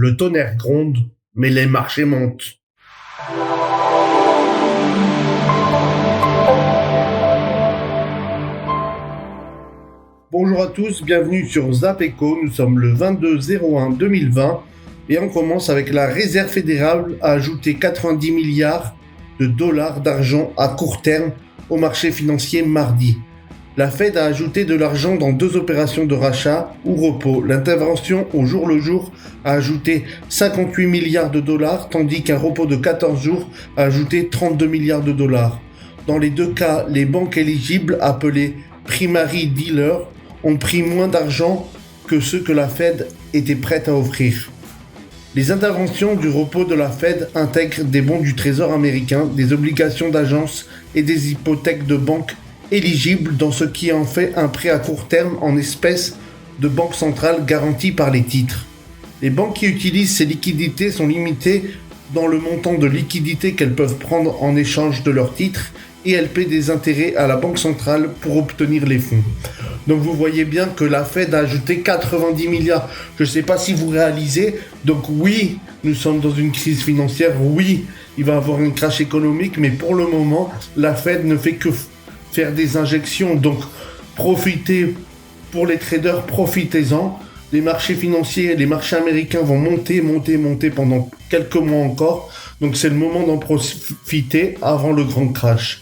Le tonnerre gronde, mais les marchés montent. Bonjour à tous, bienvenue sur Zap Eco, nous sommes le 22/01/2020 et on commence avec la Réserve fédérale à ajouter 90 milliards de dollars d'argent à court terme au marché financier mardi. La Fed a ajouté de l'argent dans 2 opérations de rachat ou repos. L'intervention au jour le jour a ajouté 58 milliards de dollars, tandis qu'un repos de 14 jours a ajouté 32 milliards de dollars. Dans les 2 cas, les banques éligibles, appelées primary dealers, ont pris moins d'argent que ceux que la Fed était prête à offrir. Les interventions du repos de la Fed intègrent des bons du Trésor américain, des obligations d'agence et des hypothèques de banques éligibles dans ce qui en fait un prêt à court terme en espèces de banque centrale garanti par les titres. Les banques qui utilisent ces liquidités sont limitées dans le montant de liquidités qu'elles peuvent prendre en échange de leurs titres et elles paient des intérêts à la banque centrale pour obtenir les fonds. Donc vous voyez bien que la Fed a ajouté 90 milliards. Je ne sais pas si vous réalisez. Donc oui, nous sommes dans une crise financière. Oui, il va y avoir un crash économique. Mais pour le moment, la Fed ne fait que faire des injections. Donc profitez, pour les traders, profitez-en. Les marchés financiers, les marchés américains vont monter pendant quelques mois encore. Donc c'est le moment d'en profiter avant le grand crash,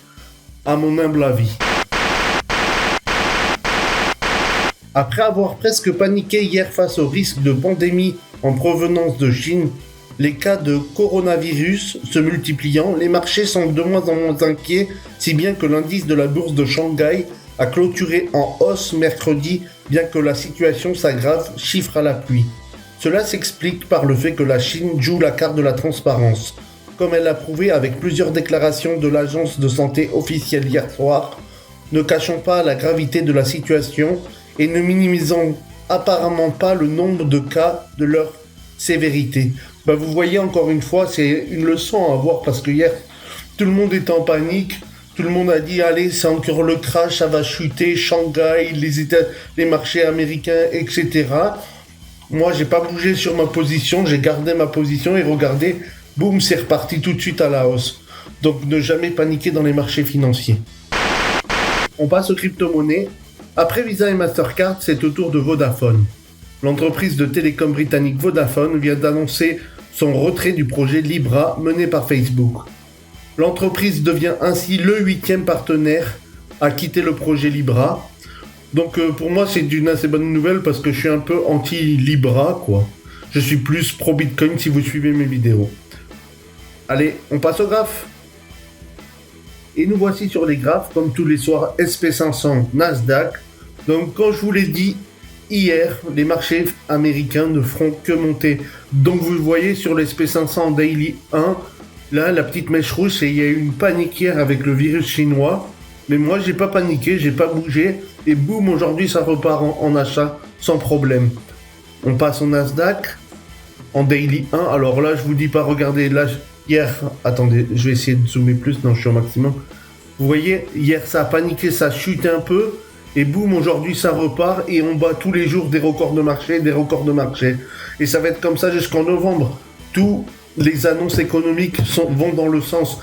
à mon humble avis. Après avoir presque paniqué hier face au risque de pandémie en provenance de Chine, les cas de coronavirus se multipliant, les marchés sont de moins en moins inquiets, si bien que l'indice de la bourse de Shanghai a clôturé en hausse mercredi, bien que la situation s'aggrave, chiffre à la pluie. Cela s'explique par le fait que la Chine joue la carte de la transparence, comme elle l'a prouvé avec plusieurs déclarations de l'agence de santé officielle hier soir, ne cachant pas la gravité de la situation et ne minimisant apparemment pas le nombre de cas de leur sévérité. Vous voyez, encore une fois, c'est une leçon à avoir parce que hier, tout le monde était en panique. Tout le monde a dit, allez, c'est encore le crash, ça va chuter, Shanghai, les marchés américains, etc. Moi, j'ai pas bougé sur ma position, j'ai gardé ma position et regardez, boum, c'est reparti tout de suite à la hausse. Donc, ne jamais paniquer dans les marchés financiers. On passe aux crypto-monnaies. Après Visa et Mastercard, c'est au tour de Vodafone. L'entreprise de télécom britannique Vodafone vient d'annoncer son retrait du projet Libra mené par Facebook. L'entreprise devient ainsi le 8e partenaire à quitter le projet Libra. Donc pour moi c'est une assez bonne nouvelle parce que je suis un peu anti-Libra quoi. Je suis plus pro-Bitcoin si vous suivez mes vidéos. Allez, on passe au graphe. Et nous voici sur les graphes, comme tous les soirs, SP500, Nasdaq. Donc quand je vous l'ai dit hier, les marchés américains ne feront que monter. Donc vous le voyez sur l'SP500 en Daily 1, là la petite mèche rouge, c'est il y a eu une panique hier avec le virus chinois. Mais moi j'ai pas paniqué, j'ai pas bougé. Et boum, aujourd'hui ça repart en achat sans problème. On passe au Nasdaq en Daily 1. Alors là je vous dis pas, regardez, là hier, attendez, je vais essayer de zoomer plus, non je suis au maximum. Vous voyez, hier ça a paniqué, ça chute un peu. Et boum, aujourd'hui ça repart et on bat tous les jours des records de marché. Et ça va être comme ça jusqu'en novembre. Tous les annonces économiques vont dans le sens.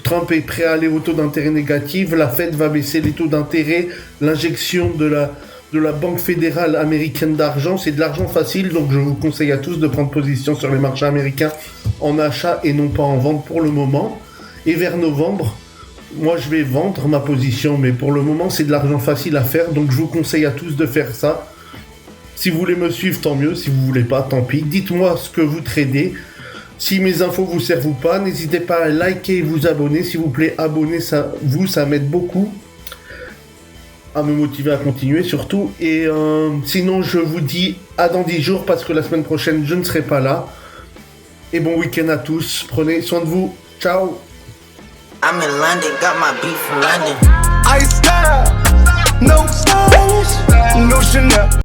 Trump est prêt à aller au taux d'intérêt négatif, la Fed va baisser les taux d'intérêt, l'injection de la Banque fédérale américaine d'argent, c'est de l'argent facile, donc je vous conseille à tous de prendre position sur les marchés américains en achat et non pas en vente pour le moment. Et vers novembre, moi je vais vendre ma position, mais pour le moment c'est de l'argent facile à faire, donc je vous conseille à tous de faire ça. Si vous voulez me suivre, tant mieux, si vous voulez pas, tant pis. Dites-moi ce que vous tradez. Si mes infos vous servent ou pas, n'hésitez pas à liker et vous abonner. S'il vous plaît, abonnez, ça m'aide beaucoup à me motiver à continuer surtout. Et sinon, je vous dis à dans 10 jours parce que la semaine prochaine, je ne serai pas là. Et bon week-end à tous. Prenez soin de vous. Ciao. I'm in London, got my beat from London. Ice style, no stones, no Chanel.